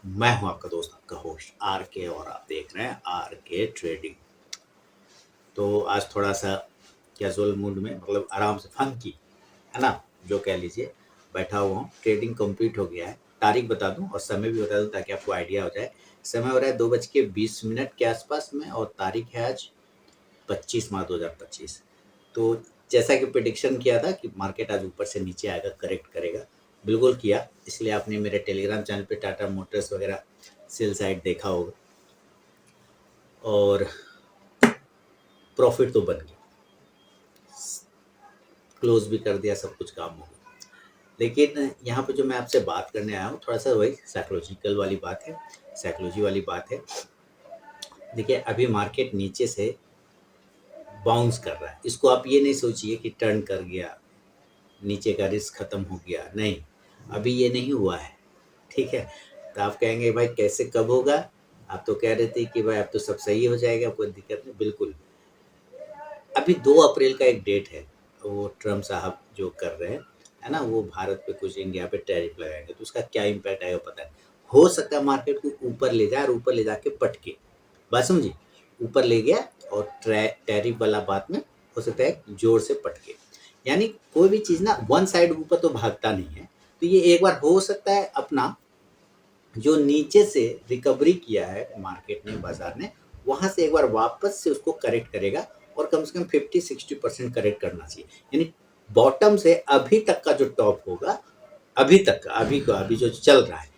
मैं हूं आपका दोस्त, आपका होस्ट आर के, और आप देख रहे हैं आर के ट्रेडिंग। तो आज थोड़ा सा कैजुअल मूड में, मतलब आराम से फंकी, है ना, जो कह लीजिए, बैठा हुआ हूँ। ट्रेडिंग कंप्लीट हो गया है। तारीख बता दूं और समय भी बता दूं ताकि आपको आइडिया हो जाए। समय हो रहा है 2:20 के आसपास में, और तारीख है आज 25 मार्च 2025। तो जैसा कि प्रिडिक्शन किया था कि मार्केट आज ऊपर से नीचे आएगा, करेक्ट करेगा, बिल्कुल किया। इसलिए आपने मेरे टेलीग्राम चैनल पे टाटा मोटर्स वगैरह सेल साइड देखा होगा, और प्रॉफिट तो बन गया, क्लोज भी कर दिया, सब कुछ काम हो गया। लेकिन यहाँ पे जो मैं आपसे बात करने आया हूँ, थोड़ा सा वही साइकोलॉजिकल वाली बात है, साइकोलॉजी वाली बात है। देखिए, अभी मार्केट नीचे से बाउंस कर रहा है। इसको आप ये नहीं सोचिए कि टर्न कर गया, नीचे का रिस्क खत्म हो गया, नहीं, अभी ये नहीं हुआ है। ठीक है। तो आप कहेंगे भाई कैसे, कब होगा? आप तो कह रहे थे कि भाई अब तो सब सही हो जाएगा, कोई दिक्कत नहीं। बिल्कुल, अभी 2 अप्रैल का एक डेट है, वो ट्रम्प साहब जो कर रहे हैं, है ना, वो भारत पे कुछ इंडिया पे टैरिफ लगाएंगे, तो उसका क्या इम्पैक्ट आएगा पता है। हो सकता है मार्केट को ऊपर ले जाए, और ऊपर ले जाके पटके, बात समझिए, ऊपर ले गया और टैरिफ वाला बात में हो सकता है जोर से पटके। यानी कोई भी चीज़ ना वन साइड ऊपर तो भागता नहीं है। तो ये एक बार हो सकता है अपना जो नीचे से रिकवरी किया है मार्केट ने, बाजार ने, वहां से एक बार वापस से उसको करेक्ट करेगा, और कम से कम 50-60% करेक्ट करना चाहिए। यानी बॉटम से अभी तक का जो टॉप होगा, अभी तक का, अभी जो चल रहा है,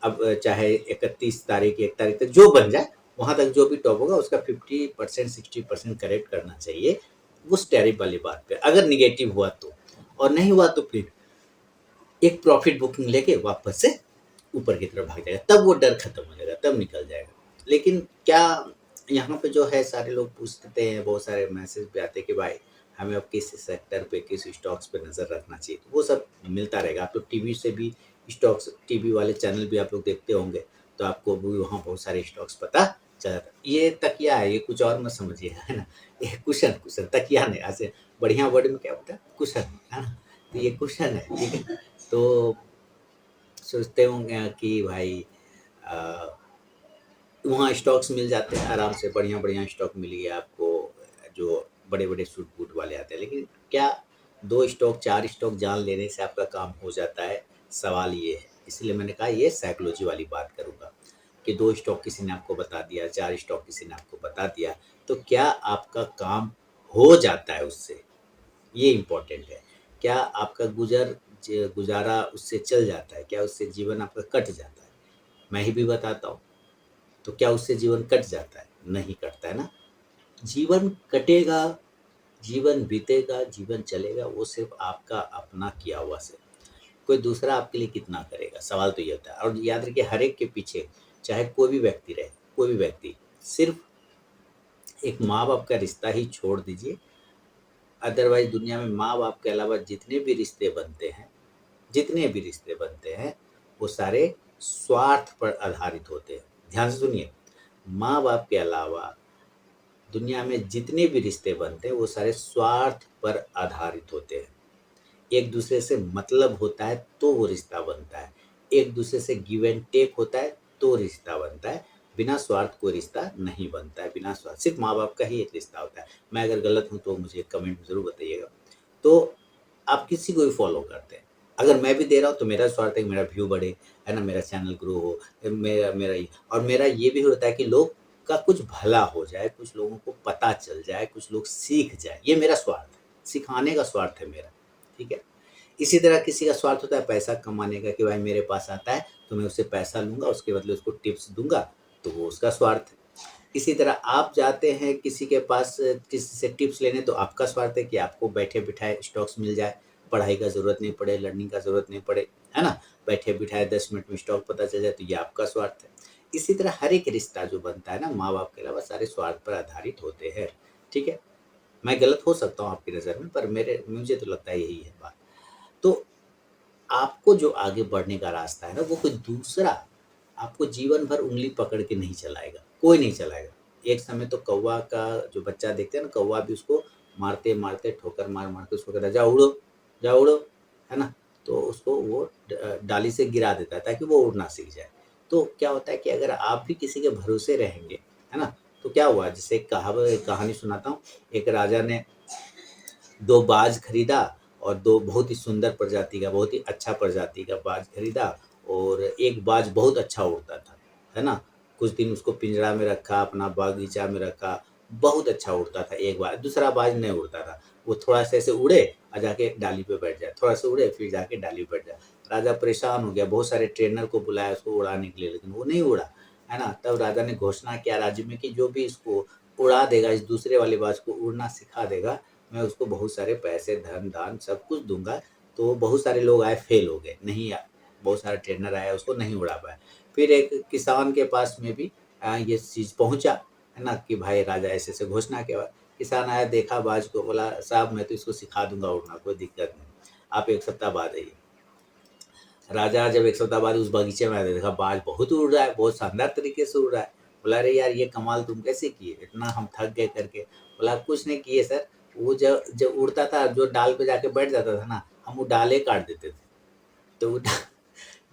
अब चाहे 31 तारीख 1 तारीख तक जो बन जाए, वहां तक जो भी टॉप होगा उसका 50% 60% करेक्ट करना चाहिए उस टैरिफ वाली बात पे। अगर निगेटिव हुआ तो, और नहीं हुआ तो फिर एक प्रॉफिट बुकिंग लेके वापस से ऊपर की तरफ भाग जाएगा, तब वो डर खत्म हो जाएगा, तब निकल जाएगा। लेकिन क्या, यहाँ पे जो है सारे लोग पूछते हैं, बहुत सारे मैसेज भी आते हैं कि भाई हमें अब किस सेक्टर पे, किस स्टॉक्स पे नज़र रखना चाहिए। तो वो सब मिलता रहेगा। आप लोग टीवी से भी स्टॉक्स, टीवी वाले चैनल भी आप लोग देखते होंगे, तो आपको भी वहाँ बहुत सारे स्टॉक्स पता चल जाता है। ये तकिया है, ये कुछ और मत समझिए, है ना, ये कुशन, कुशन तकिया नहीं, ऐसे बढ़िया वर्ड में क्या होता है, कुशन, है ना। तो ये कुशन है, ठीक है। तो सोचते होंगे कि भाई अ, वहाँ स्टॉक्स मिल जाते हैं आराम से, बढ़िया-बढ़िया स्टॉक मिल गया आपको, जो बड़े-बड़े सूट-बूट वाले आते हैं। लेकिन क्या 2 स्टॉक, 4 स्टॉक जान लेने से आपका काम हो जाता है? सवाल ये है। इसलिए मैंने कहा ये साइकोलॉजी वाली बात करूँगा, कि 2 स्टॉक किसी ने आपको बता दिया, 4 स्टॉक किसी ने आपको बता दिया, तो क्या आपका काम हो जाता है उससे? ये इम्पोर्टेंट है। क्या आपका गुज़ारा उससे चल जाता है? क्या उससे जीवन आपका कट जाता है? मैं ही भी बताता हूँ। तो क्या उससे जीवन कट जाता है? नहीं कटता है ना। जीवन कटेगा, जीवन बीतेगा, जीवन चलेगा, वो सिर्फ़ आपका अपना किया हुआ से। कोई दूसरा आपके लिए कितना करेगा? सवाल तो ये होता है। और याद रखिए, हर एक के पीछे, चाहे कोई भी व्यक्ति रहे, कोई भी व्यक्ति, सिर्फ़ एक माँ-बाप का रिश्ता ही छोड़ दीजिए, अदरवाइज़ दुनिया में माँ-बाप के अलावा जितने भी रिश्ते बनते हैं, वो सारे स्वार्थ पर आधारित होते हैं। ध्यान से सुनिए, माँ-बाप के अलावा दुनिया में जितने भी रिश्ते बनते हैं, वो सारे स्वार्थ पर आधारित होते हैं। एक दूसरे से मतलब होता है तो वो रिश्ता बनता है। एक दूसरे से गिव एंड टेक होता है तो रिश्ता बनता है। बिना स्वार्थ कोई रिश्ता नहीं बनता है, बिना स्वार्थ सिर्फ़ माँ-बाप का ही एक रिश्ता होता है। मैं अगर गलत हूँ तो मुझे कमेंट में ज़रूर बताइएगा। तो आप किसी को भी फ़ॉलो करते हैं। अगर मैं भी दे रहा हूँ तो मेरा स्वार्थ है कि मेरा व्यू बढ़े, है ना? मेरा चैनल ग्रो हो, मेरा मेरा ये, और मेरा ये भी होता है कि लोग का कुछ भला हो जाए, कुछ लोगों को पता चल जाए, कुछ लोग सीख जाएँ, ये मेरा स्वार्थ है। सिखाने का स्वार्थ है मेरा, ठीक है? इसी तरह किसी का स्वार्थ होता है पैसा कमाने का, कि भाई मेरे पास आता है तो मैं उससे पैसा लूँगा, उसके बदले उसको टिप्स दूँगा, तो वो उसका स्वार्थ है। इसी तरह आप जाते हैं किसी के पास किसी से टिप्स लेने, तो आपका स्वार्थ है कि आपको बैठे-बिठाए स्टॉक्स मिल जाए, पढ़ाई का ज़रूरत नहीं पड़े, लर्निंग का ज़रूरत नहीं पड़े, है ना? बैठे-बिठाए 10 मिनट में स्टॉक पता चल जाए, तो ये आपका स्वार्थ है। इसी तरह हर एक रिश्ता जो बनता है ना, माँ-बाप के अलावा सारे स्वार्थ पर आधारित होते हैं, ठीक है? मैं गलत हो सकता हूँ आपकी नज़र में, पर मेरे मुझे तो लगता है यही है बात। तो आपको जो आगे बढ़ने का रास्ता है ना, वो कोई दूसरा आपको जीवन भर उँगली पकड़ के नहीं चलाएगा, कोई नहीं चलाएगा। एक समय तो कौवा का जो बच्चा देखते हैं ना, कौवा भी उसको मारते-मारते, ठोकर मार-मार के उसको कहता है, जाओ उड़ो, है ना? तो उसको वो डाली से गिरा देता है ताकि वो उड़ना सीख जाए। तो क्या होता है कि अगर आप भी किसी के भरोसे रहेंगे, है ना? तो क्या हुआ, जैसे एक कहानी सुनाता हूँ। एक राजा ने 2 बाज खरीदा और 2 बहुत ही सुंदर प्रजाति का, बहुत ही अच्छा प्रजाति का बाज खरीदा, और एक बाज बहुत अच्छा उड़ता था, है ना? कुछ दिन उसको पिंजरा में रखा, अपना बागीचा में रखा, बहुत अच्छा उड़ता था एक बार, दूसरा बाज नहीं उड़ता था। वो थोड़ा-सा ऐसे उड़े और जाके एक डाली पे बैठ जाए, थोड़ा-सा उड़े फिर जाके डाली पे बैठ जाए। राजा परेशान हो गया, बहुत सारे ट्रेनर को बुलाया उसको उड़ाने के लिए, लेकिन वो नहीं उड़ा, है ना? तब राजा ने घोषणा किया राज्य में कि जो भी इसको उड़ा देगा, इस दूसरे वाले बाज को उड़ना सिखा देगा, मैं उसको बहुत सारे पैसे, धन, दान सब कुछ दूँगा। तो बहुत सारे लोग आए, फ़ेल हो गए, नहीं बहुत सारा ट्रेनर आया, उसको नहीं उड़ा पाया। फिर एक किसान के पास में भी ये चीज़ पहुँचा, है ना? कि भाई राजा ऐसे-ऐसे घोषणा के बाद किसान आया, देखा बाज को, बोला साहब मैं तो इसको सिखा दूँगा उड़ना, कोई दिक्कत नहीं। आप 1 सप्ताह बाद आइए। राजा जब 1 सप्ताह बाद उस बगीचे में आया, तो देखा बाज बहुत उड़ रहा है, बहुत शानदार तरीके से उड़ रहा है। बोला, "अरे यार ये कमाल तुम कैसे किए? इतना हम थक गए करके।" बोला, "कुछ नहीं किए सर, वो जब जब उड़ता था, जो डाल पे जाके बैठ जाता था ना, हम वो डालें काट देते थे। तो वो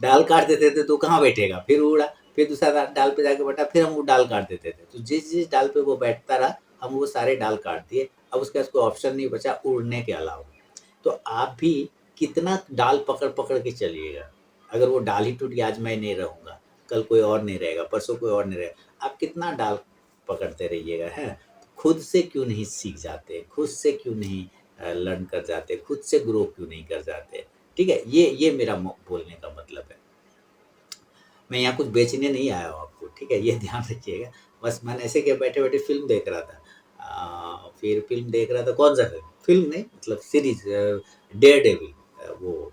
डाल काट देते थे तो कहाँ बैठेगा? फिर उड़ा, फिर दूसरा डाल पे जाके बैठा, फिर हम वो डाल काट देते थे। तो जिस-जिस डाल पे वो बैठता रहा, हम वो सारे डाल काट दिए। अब उसके पास कोई ऑप्शन नहीं बचा उड़ने के अलावा। तो आप भी कितना डाल पकड़-पकड़ के चलिएगा। अगर वो डाल ही टूट गया, आज मैं नहीं रहूँगा, कल कोई और नहीं रहेगा, परसों कोई और नहीं रहेगा। आप कितना डाल पकड़ते रहिएगा, हैं? खुद से क्यों नहीं सीख जाते? खुद से क्यों नहीं लर्न कर जाते? खुद से ग्रो क्यों नहीं कर जाते? ठीक है? ये मेरा बोलने का मतलब है। मैं यहाँ कुछ बेचने नहीं आया हूँ आपको, ठीक है? ये ध्यान रखिएगा। बस मैंने ऐसे क्या बैठे-बैठे फ़िल्म देख रहा था। फिर फ़िल्म देख रहा था, कौन-सा फ़िल्म? फ़िल्म नहीं मतलब सीरीज़ डेयरडेविल, वो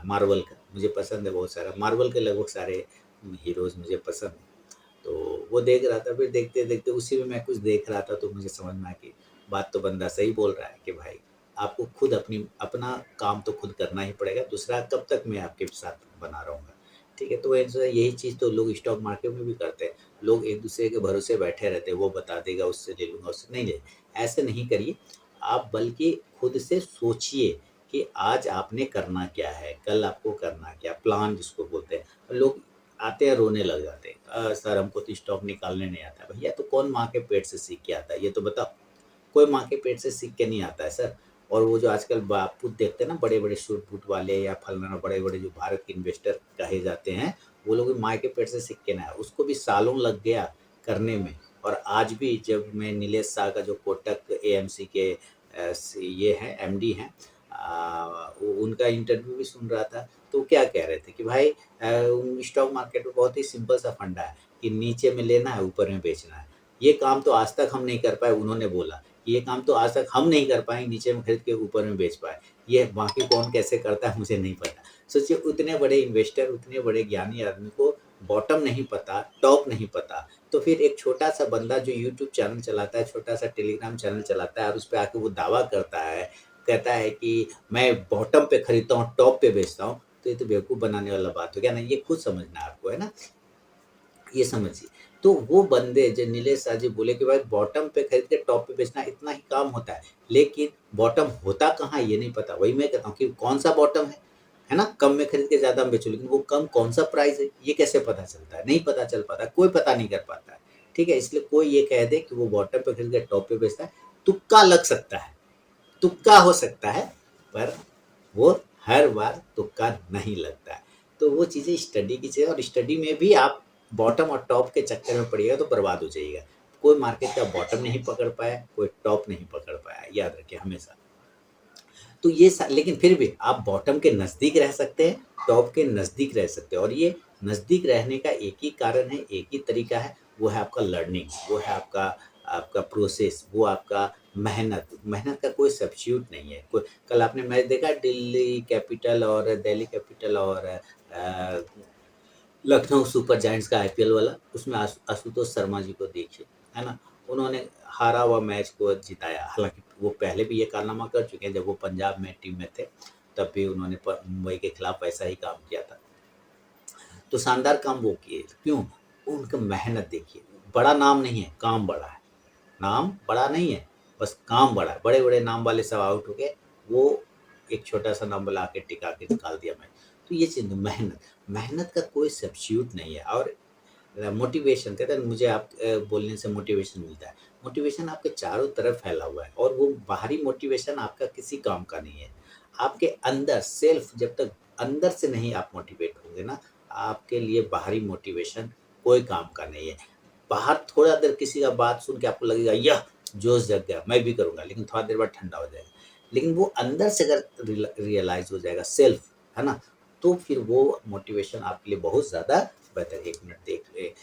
मार्वल का मुझे पसंद है बहुत सारा। मार्वल के लगभग सारे हीरोज़ मुझे पसंद हैं। तो वो देख रहा था, फिर देखते-देखते उसी में मैं कुछ देख रहा था, तो मुझे समझ में आया कि बात तो बंदा सही बोल रहा है कि भाई आपको खुद अपना काम तो खुद करना ही पड़ेगा, दूसरा कब तक मैं आपके साथ बना रहूँगा, ठीक है? तो ऐसे यही चीज़ तो लोग स्टॉक मार्केट में भी करते हैं। लोग एक-दूसरे के भरोसे बैठे रहते हैं, वो बता देगा, उससे ले लूँगा, उससे नहीं ले, ऐसे नहीं करिए। आप बल्कि खुद से सोचिए कि आज आपने करना क्या है, कल आपको करना क्या, प्लान जिसको बोलते हैं। लोग आते हैं रोने लग जाते हैं, सर हमको तो स्टॉक निकालने नहीं आता है। भैया तो कौन माँ के पेट से सीख के आता है ये तो बताओ? कोई माँ के पेट से सीख के नहीं आता है सर। और वो जो आजकल बापू देखते हैं ना बड़े-बड़े सूट-बूट वाले या फलाना बड़े-बड़े जो भारत के इन्वेस्टर कहे जाते हैं, वो लोग भी माँ के पेट से सीख के नहीं आए। उसको भी सालों लग गया करने में। और आज भी जब मैं नीलेश शाह का जो कोटक एएमसी के ये हैं एमडी हैं, उनका इंटरव्यू भी सुन रहा था, तो वो क्या कह रहे थे कि भाई स्टॉक मार्केट में बहुत ही सिंपल सा फंडा है कि नीचे में लेना है, ऊपर में बेचना है। ये काम तो आज तक हम नहीं कर पाए, उन्होंने बोला। ये काम तो आज तक हम नहीं कर पाए, नीचे में खरीद के ऊपर में बेच पाए। ये बाकी कौन कैसे करता है मुझे नहीं पता। सोचिए उतने बड़े इन्वेस्टर, उतने बड़े ज्ञानी आदमी को बॉटम नहीं पता, टॉप नहीं पता, तो फिर एक छोटा-सा बंदा जो यूट्यूब चैनल चलाता है, छोटा-सा टेलीग्राम चैनल चलाता है और उस पे आके वो दावा करता है, कहता है कि मैं बॉटम पे खरीदता हूँ, टॉप पे बेचता हूँ, तो ये तो बेवकूफ़ बनाने वाला बात हो गया ना, ये खुद समझना है आपको, है ना? ये समझिए। तो वो बंदे जो नीलेश साह जी बोले कि भाई बॉटम पे खरीद के टॉप पे बेचना इतना ही काम होता है। लेकिन बॉटम होता कहाँ है ये नहीं पता। वही मैं कहता हूँ कि कौन-सा बॉटम है ना? कम में खरीद के ज़्यादा में बेचो, लेकिन वो कम कौन-सा प्राइस है ये कैसे पता चलता है? नहीं पता चल पाता, कोई पता नहीं कर पाता है। ठीक है? इसलिए कोई ये कह दे कि वो बॉटम पे खरीद के टॉप पे बेचता है, तुक्का लग सकता है, तुक्का हो सकता है, पर वो हर बार तुक्का नहीं लगता है। तो वो चीज़ें स्टडी की चाहिए और स्टडी में भी आप बॉटम और टॉप के चक्कर में पड़िएगा तो बर्बाद हो जाइएगा। कोई मार्केट का बॉटम नहीं पकड़ पाया, कोई टॉप नहीं पकड़ पाया, याद रखिए हमेशा। तो ये लेकिन फिर भी आप बॉटम के नज़दीक रह सकते हैं, टॉप के नज़दीक रह सकते हैं और ये नज़दीक रहने का एक ही कारण है, एक ही तरीका है, वो है आपका लर्निंग, वो है आपका आपका प्रोसेस, वो आपका मेहनत। मेहनत का कोई सब्स्टिट्यूट नहीं है। कोई कल आपने मैच देखा दिल्ली कैपिटल और लखनऊ सुपर जायंट्स का आईपीएल वाला, उसमें आशुतोष शर्मा जी को देखिए, है ना? उन्होंने हारा हुआ मैच को जिताया। हालाँकि वो पहले भी ये कारनामा कर चुके हैं, जब वो पंजाब में टीम में थे, तब भी उन्होंने मुंबई के खिलाफ ऐसा ही काम किया था। तो शानदार काम वो किए। क्यों? उनका मेहनत देखिए, बड़ा नाम नहीं है, काम बड़ा है। नाम बड़ा नहीं है, बस काम बड़ा है। बड़े-बड़े नाम वाले सब आउट हो गए, वो एक छोटा-सा नाम ला के टिका के निकाल दिया मैच। तो ये चीज़ मेहनत, मेहनत का कोई सब्स्टिट्यूट नहीं है। और मोटिवेशन कहते हैं ना, मुझे आप बोलने से मोटिवेशन मिलता है। मोटिवेशन आपके चारों तरफ फैला हुआ है और वो बाहरी मोटिवेशन आपका किसी काम का नहीं है। आपके अंदर सेल्फ जब तक अंदर से नहीं आप मोटिवेट होंगे ना, आपके लिए बाहरी मोटिवेशन कोई काम का नहीं है। बाहर थोड़ा देर किसी का बात सुन के आपको लगेगा यह जोश जग गया, मैं भी करूँगा, लेकिन थोड़ा देर बाद ठंडा हो जाएगा। लेकिन वो अंदर से अगर रियलाइज़ हो जाएगा सेल्फ, है ना? तो फिर वो मोटिवेशन आपके लिए बहुत ज़्यादा बेहतर है। 1 मिनट देख ले,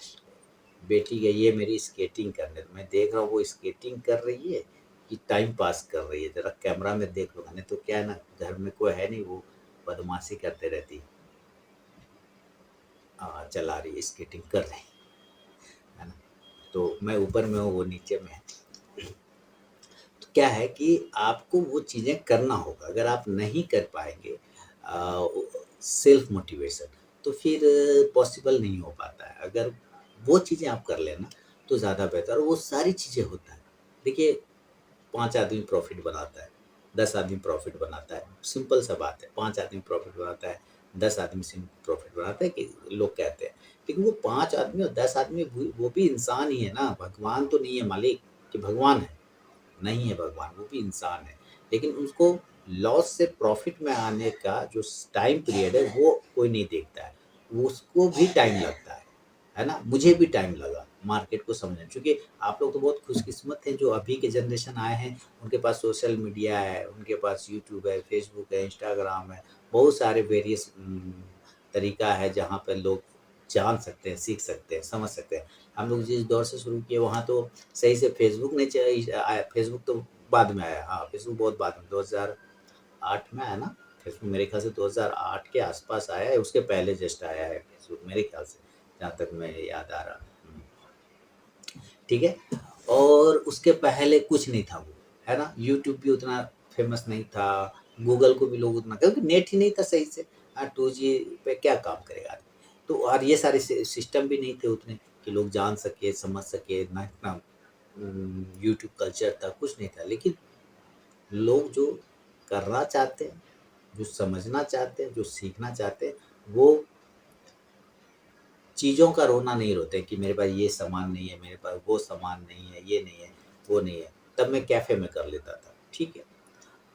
बेटी गई है मेरी स्केटिंग करने, तो मैं देख रहा हूँ वो स्केटिंग कर रही है कि टाइम पास कर रही है, ज़रा कैमरा में देख लूँगा, नहीं तो क्या है ना, घर में कोई है नहीं, वो बदमाशी करते रहती है। चला रही है, स्केटिंग कर रही है ना? तो मैं ऊपर में हूँ, वो नीचे में है। तो क्या है कि आपको वो चीज़ें करना होगा। अगर आप नहीं कर पाएँगे सेल्फ मोटिवेशन, तो फिर पॉसिबल नहीं हो पाता है। अगर वो चीज़ें आप कर लें ना, तो ज़्यादा बेहतर, और वो सारी चीज़ें होता है। देखिए, 5 आदमी प्रॉफ़िट बनाता है, 10 आदमी प्रॉफ़िट बनाता है। सिंपल सा बात है, 5 आदमी प्रॉफ़िट बनाता है, 10 आदमी सिम प्रॉफ़िट बनाता है कि लोग कहते हैं। लेकिन वो 5 आदमी और 10 आदमी वो भी इंसान ही है ना, भगवान तो नहीं है मालिक कि भगवान है। नहीं है भगवान, वो भी इंसान है। लेकिन उसको लॉस से प्रॉफ़िट में आने का जो टाइम पीरियड है, वो कोई नहीं देखता है। वो उसको भी टाइम लगता है ना? मुझे भी टाइम लगा मार्केट को समझने, क्योंकि आप लोग तो बहुत खुशकिस्मत हैं जो अभी के जनरेशन आए हैं, उनके पास सोशल मीडिया है, उनके पास यूट्यूब है, फेसबुक है, इंस्टाग्राम है, बहुत सारे वेरियस तरीका है जहाँ पे लोग जान सकते हैं, सीख सकते हैं, समझ सकते हैं। हम लोग जिस दौर से शुरू किए वहाँ तो सही से फेसबुक नहीं आया, फेसबुक तो बाद में आया। हाँ, फेसबुक बहुत बाद में 2008 में आया ना? फेसबुक मेरे ख़्याल से 2008 के आस-पास आया है, उसके पहले जस्ट आया है फेसबुक मेरे ख़्याल से, जहाँ तक मैं याद आ रहा। हुँ, ठीक है? और उसके पहले कुछ नहीं था वो, है ना? यूट्यूब भी उतना फ़ेमस नहीं था, गूगल को भी लोग उतना, क्योंकि नेट ही नहीं था सही से। 2G पे क्या काम करेगा आदमी? तो और ये सारे सिस्टम भी नहीं थे उतने कि लोग जान सके, समझ सके, ना इतना यूट्यूब कल्चर था, कुछ नहीं था। लेकिन लोग जो करना चाहते हैं, जो समझना चाहते हैं, जो सीखना चाहते हैं, वो चीज़ों का रोना नहीं रोते कि मेरे पास ये सामान नहीं है, मेरे पास वो सामान नहीं है, ये नहीं है, वो नहीं है। तब मैं कैफ़े में कर लेता था, ठीक है?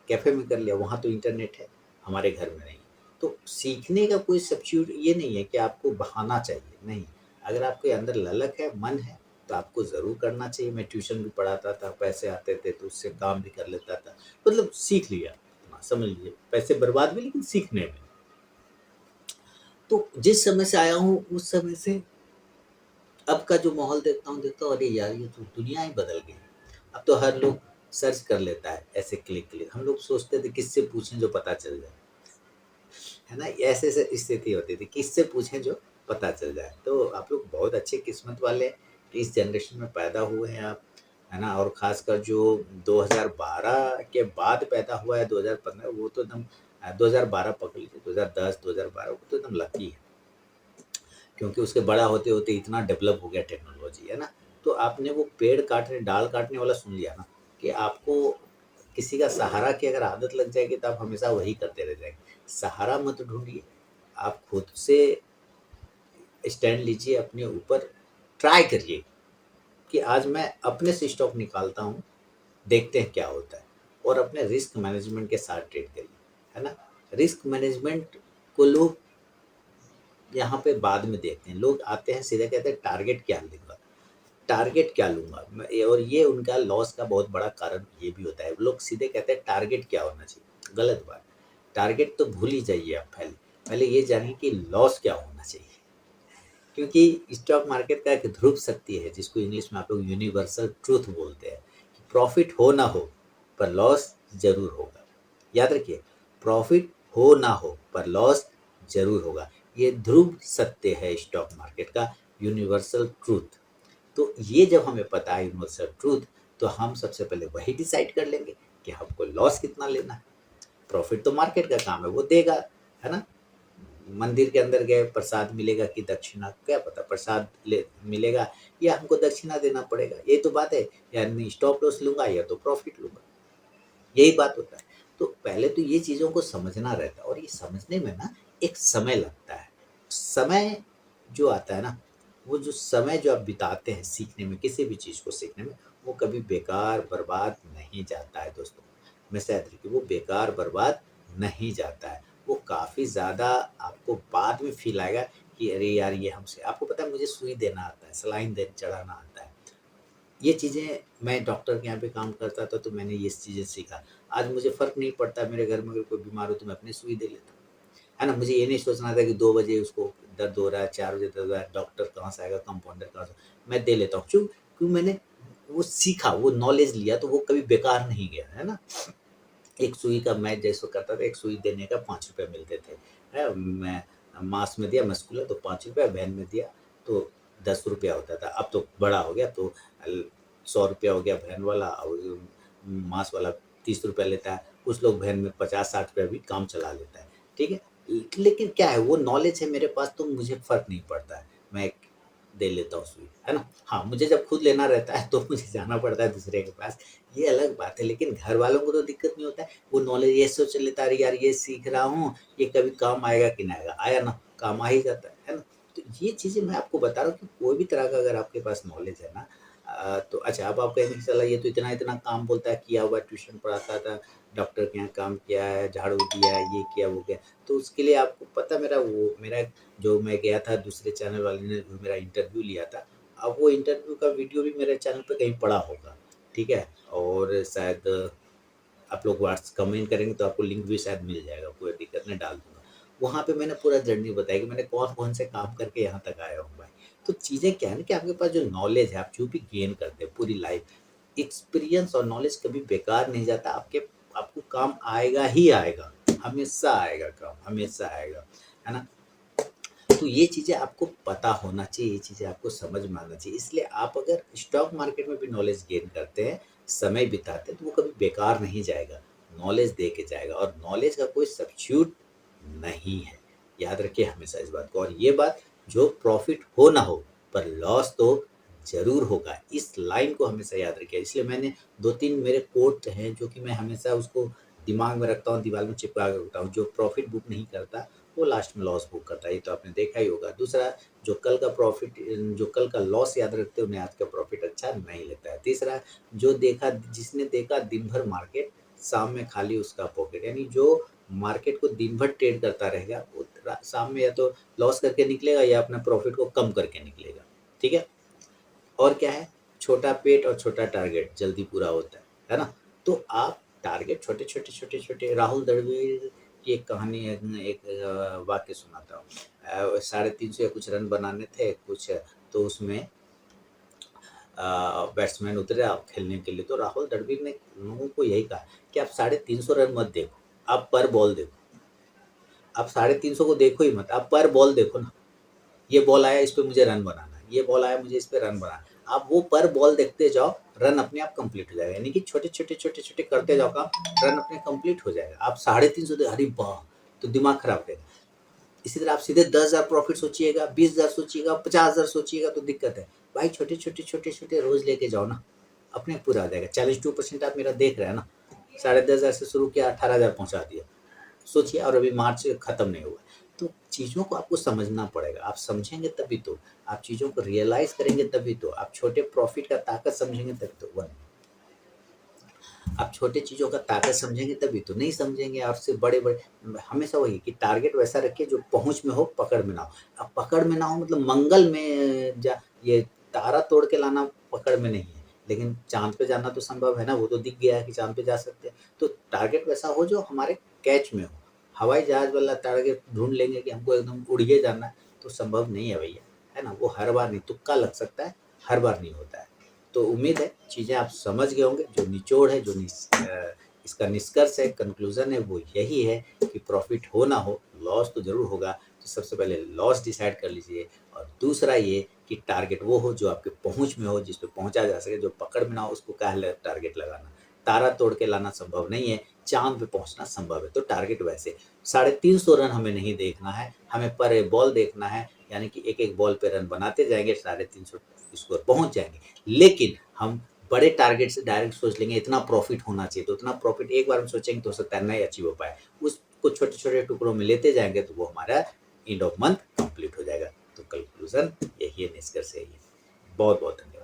कैफ़े में कर लिया, वहाँ तो इंटरनेट है, हमारे घर में नहीं। तो सीखने का कोई सब्स्टिट्यूट ये नहीं है कि आपको बहाना चाहिए, नहीं। अगर आपके अंदर ललक है, मन है, तो आपको ज़रूर करना चाहिए। मैं ट्यूशन भी पढ़ाता था, पैसे आते थे तो उससे काम भी कर लेता था। मतलब सीख लिया, समझ लीजिए, पैसे बर्बाद हुए लेकिन सीखने में। तो जिस समय से आया हूँ, उस समय से अब का जो माहौल देखता हूँ, अरे यार ये तो दुनिया ही बदल गई। अब तो हर लोग सर्च कर लेता है ऐसे क्लिक। हम लोग सोचते थे किससे पूछें जो पता चल जाए, है ना? ऐसे स्थिति होती थी, किससे पूछें जो पता चल जाए। तो आप लोग बहुत अच्छे किस्मत वाले हैं कि इस जनरेशन में पैदा हुए हैं आप, है ना? और ख़ासकर जो 2012 के बाद पैदा हुआ है, 2015, वो तो एकदम 2012 पकड़ लीजिए, 2010, 2012 वो तो एकदम लकी है। क्योंकि उसके बड़ा होते-होते इतना डेवलप हो गया टेक्नोलॉजी, है ना? तो आपने वो पेड़ काटने, डाल काटने वाला सुन लिया ना, कि आपको किसी का सहारा की अगर आदत लग जाएगी तो आप हमेशा वही करते रह जाएँगे। सहारा मत ढूँढिए, आप खुद से स्टैंड लीजिए अपने ऊपर, ट्राई करिए कि आज मैं अपने से स्टॉक निकालता हूँ, देखते हैं क्या होता है, और अपने रिस्क मैनेजमेंट के साथ ट्रेड करिए, है ना? रिस्क मैनेजमेंट को लोग यहाँ पे बाद में देखते हैं। लोग आते हैं सीधे कहते हैं टारगेट क्या लूँगा, टारगेट क्या लूँगा? और ये उनका लॉस का बहुत बड़ा कारण ये भी होता है। लोग सीधे कहते हैं टारगेट क्या होना चाहिए? गलत बात। टारगेट तो भूल ही जाइए आप पहले। पहले ये जानिए कि लॉस क्या होना चाहिए? क्योंकि स्टॉक मार्केट का एक ध्रुव सत्य है जिसको इंग्लिश में आप लोग यूनिवर्सल ट्रुथ बोलते हैं। प्रॉफ़िट हो ना हो, पर लॉस ज़रूर होगा। याद रखिए, प्रॉफ़िट हो ना हो, पर लॉस ज़रूर होगा। ये ध्रुव सत्य है स्टॉक मार्केट का, यूनिवर्सल ट्रुथ। तो ये जब हमें पता है यूनिवर्सल ट्रूथ, तो हम सबसे पहले वही डिसाइड कर लेंगे कि हमको लॉस कितना लेना है। प्रॉफिट तो मार्केट का काम है, वो देगा, है ना? मंदिर के अंदर गए, प्रसाद मिलेगा कि दक्षिणा, क्या पता प्रसाद ले मिलेगा या हमको दक्षिणा देना पड़ेगा। यही तो बात है, या मैं स्टॉप लॉस लूँगा या तो प्रॉफिट लूँगा, यही बात होता है। तो पहले तो ये चीज़ों को समझना रहता है, और ये समझने में ना एक समय लगता है। समय जो आता है ना, वो जो समय जो आप बिताते हैं सीखने में, किसी भी चीज़ को सीखने में, वो कभी बेकार बर्बाद नहीं जाता है दोस्तों। हमेशा याद रखिए वो बेकार बर्बाद नहीं जाता है। वो काफ़ी ज़्यादा आपको बाद में फ़ील आएगा कि अरे यार! ये हमसे आपको पता है मुझे सुई देना आता है, सलाइन दे चढ़ाना आता है। ये चीज़ें मैं डॉक्टर के यहाँ पे काम करता था तो मैंने ये चीज़ें सीखा। आज मुझे फ़र्क नहीं पड़ता मेरे घर में अगर कोई बीमार हो तो मैं अपनी सुई दे लेता हूँ। है ना? मुझे ये नहीं सोचना था कि 2 बजे उसको दर्द हो रहा है, 4 बजे दर्द हो रहा है, डॉक्टर कहाँ से आएगा, कंपाउंडर कहाँ से मैं दे लेता हूँ। क्यों मैंने वो सीखा, वो नॉलेज लिया तो वो कभी बेकार नहीं गया, है ना? एक सुई का मैं जैसे करता था, एक सुई देने का ₹5 मिलते थे। मैं मास में दिया मस्कुलर तो ₹5 वैन में दिया तो ₹10 होता था। अब तो बड़ा हो गया तो ₹100 हो गया वैन वाला और मास वाला ₹30 लेता है। कुछ लोग वैन में ₹50-60 भी काम चला लेता है, ठीक है? लेकिन क्या है वो नॉलेज है मेरे पास तो मुझे फ़र्क नहीं पड़ता है। मैं दे लेता हूँ सुई, है ना? हाँ, मुझे जब खुद लेना रहता है तो मुझे जाना पड़ता है दूसरे के पास, ये अलग बात है। लेकिन घर वालों को तो दिक्कत नहीं होता है, वो नॉलेज ये सोच लेता है अरे यार ये सीख रहा हूँ, ये कभी काम आएगा कि नहीं आएगा? आया ना, काम आ ही जाता है ना? तो ये चीज़ें मैं आपको बता रहा हूँ कि कोई भी तरह का अगर आपके पास नॉलेज है ना तो अच्छा अब आप कहेंगे कि साला ये तो इतना-इतना काम बोलता है, किया हुआ ट्यूशन पढ़ाता था, डॉक्टर के यहाँ काम किया है, झाड़ू दिया है, ये किया, वो किया। तो उसके लिए आपको पता मेरा जो मैं गया था दूसरे चैनल वाले ने जो मेरा इंटरव्यू लिया था, अब वो इंटरव्यू का वीडियो भी मेरे चैनल पे कहीं पड़ा होगा, ठीक है? और शायद आप लोग व्हाट्स कमेंट करेंगे तो आपको लिंक भी शायद मिल जाएगा, कोई दिक्कत नहीं डाल दूँगा। वहाँ पे मैंने पूरा जर्नी बताई कि मैंने कौन-कौन से काम करके यहाँ तक आया हूँ भाई। तो चीज़ें क्या है ना कि आपके पास जो नॉलेज है, आप जो भी गेन करते हैं पूरी लाइफ़, एक्सपीरियंस और नॉलेज कभी बेकार नहीं जाता, आपको काम आएगा ही आएगा, हमेशा आएगा काम, हमेशा आएगा, है ना? तो ये चीज़ें आपको पता होना चाहिए, ये चीज़ें आपको समझ में आना चाहिए। इसलिए आप अगर स्टॉक मार्केट में भी नॉलेज गेन करते हैं, समय बिताते हैं, तो वो कभी बेकार नहीं जाएगा, नॉलेज दे के जाएगा और नॉलेज का कोई सब्स्टिट्यूट नहीं है। याद रखिए हमेशा इस बात को और ये बात जो प्रॉफ़िट हो ना हो, पर लॉस तो ज़रूर होगा। इस लाइन को हमेशा याद रखिए। इसलिए मैंने 2-3 मेरे कोट हैं जो कि मैं हमेशा उसको दिमाग में रखता हूँ, दीवार में चिपका के रखता हूँ। जो प्रॉफ़िट बुक नहीं करता वो लास्ट में लॉस बुक करता है, ये तो आपने देखा ही होगा। दूसरा जो कल का लॉस याद रखते हैं, उन्हें आज का प्रॉफ़िट अच्छा नहीं लगता है। तीसरा, जिसने देखा दिन भर मार्केट, शाम में खाली उसका पॉकेट। यानी जो मार्केट को दिन भर ट्रेड करता रहेगा, वो रा शाम में या तो लॉस करके निकलेगा या अपना प्रॉफ़िट को कम करके निकलेगा। ठीक है? और क्या है, छोटा पेट और छोटा टारगेट जल्दी पूरा होता है ना? तो आप टारगेट छोटे-छोटे, छोटे-छोटे राहुल द्रविड़ की एक कहानी है एक वाक्य सुनाता हूँ। 350 या कुछ रन बनाने थे कुछ तो उसमें बैट्समैन उतरा खेलने के लिए तो राहुल द्रविड़ ने लोगों को यही कहा कि आप 350 रन मत देखो, आप पर बॉल देखो। आप 350 को देखो ही मत, आप पर बॉल देखो ना। ये बॉल आया इस पे मुझे रन बनाना है, ये बॉल आया मुझे इस पे रन बनाना है। आप वो पर बॉल देखते जाओ, रन अपने आप कंप्लीट हो जाएगा। यानी कि छोटे-छोटे, छोटे-छोटे करते जाओ काम, रन अपने कंप्लीट हो जाएगा। आप 350 दे अरे वाह! तो दिमाग खराब हो जाएगा। इसी तरह आप सीधे 10,000 प्रॉफिट सोचिएगा, 20,000 सोचिएगा, 50,000 सोचिएगा तो दिक्कत है। भाई छोटे-छोटे, छोटे-छोटे रोज़ लेके जाओ ना, अपने पूरा हो जाएगा। 42% आप मेरा देख रहे हैं ना, 10,500 से शुरू किया 18,000 पहुँचा दिया। सोचिए और अभी मार्च खत्म नहीं हुआ है। तो चीज़ों को आपको समझना पड़ेगा, आप समझेंगे तभी तो, आप चीज़ों को रियलाइज़ करेंगे तभी तो, आप छोटे प्रॉफ़िट का ताकत समझेंगे तभी तो। 1 आप छोटे चीज़ों का ताकत समझेंगे तभी तो, नहीं समझेंगे और सिर्फ़ बड़े-बड़े हमेशा वही कि टारगेट वैसा रखिए जो पहुँच में हो, पकड़ में ना हो। अब पकड़ में ना हो मतलब मंगल में ये तारा तोड़ के लाना पकड़ में नहीं है, लेकिन चाँद पे जाना तो संभव है ना, वो तो दिख गया है कि चाँद पे जा सकते हैं। तो टारगेट वैसा हो जो हमारे कैच में हो। हवाई जहाज़ वाला टारगेट ढूँढ लेंगे कि हमको एकदम उड़ के जाना है, तो संभव नहीं है भैया, है ना? वो हर बार नहीं, तुक्का लग सकता है, हर बार नहीं होता है। तो उम्मीद है चीज़ें आप समझ गए होंगे, जो निचोड़ है, इसका निष्कर्ष है, कन्क्लूज़न है वो यही है कि प्रॉफ़िट हो ना हो, लॉस तो ज़रूर होगा। तो सबसे पहले लॉस डिसाइड कर लीजिए और दूसरा ये कि टारगेट वो हो जो आपके पहुँच में हो, जिस पे पहुँचा जा सके, जो पकड़ में ना हो उसको काहे टारगेट लगाना। तारा तोड़ के लाना संभव नहीं है, चाँद पे पहुँचना संभव है, तो टारगेट वैसे 350 रन हमें नहीं देखना है, हमें पर बॉल देखना है, यानी कि एक-एक बॉल पे रन बनाते जाएँगे, 350 स्कोर पहुँच जाएँगे। लेकिन हम बड़े टारगेट से डायरेक्ट सोच लेंगे इतना प्रॉफ़िट होना चाहिए, तो उतना प्रॉफ़िट एक बार में सोचेंगे तो हो सकता है नहीं अचीव हो पाए। उसको को छोटे-छोटे टुकड़ों में लेते जाएँगे तो वो हमारा एंड ऑफ मंथ कंप्लीट हो जाएगा। तो कंक्लूज़न यही है, निष्कर्ष यही है। बहुत-बहुत धन्यवाद।